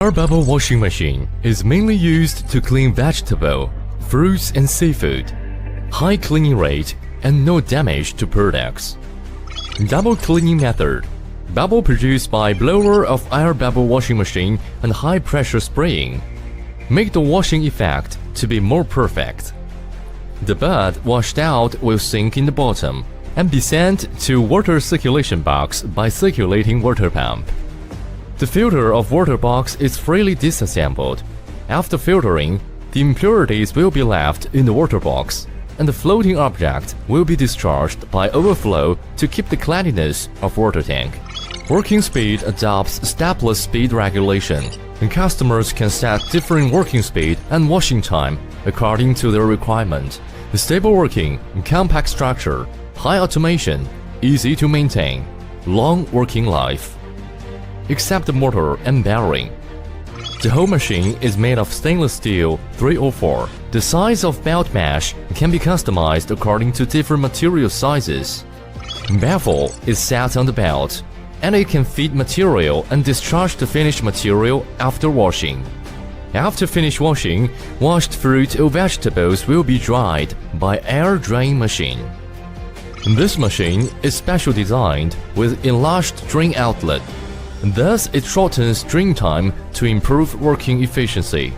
Air bubble washing machine is mainly used to clean vegetable, fruits and seafood. High cleaning rate and no damage to products. Double cleaning method. Bubble produced by blower of air bubble washing machine and high pressure spraying. Make the washing effect to be more perfect. The bud washed out will sink in the bottom and be sent to water circulation box by circulating water pump. The filter of water box is freely disassembled. After filtering, the impurities will be left in the water box, and the floating object will be discharged by overflow to keep the cleanliness of water tank. Working speed adopts stepless speed regulation, and customers can set different working speed and washing time according to their requirement. The stable working, compact structure, high automation, easy to maintain, long working life. Except the motor and bearing. The whole machine is made of stainless steel 304. The size of belt mesh can be customized according to different material sizes. Baffle is set on the belt, and it can feed material and discharge the finished material after washing. After finished washing, washed fruit or vegetables will be dried by air drying machine. This machine is special designed with enlarged drain outlet. Thus, it shortens drain time to improve working efficiency.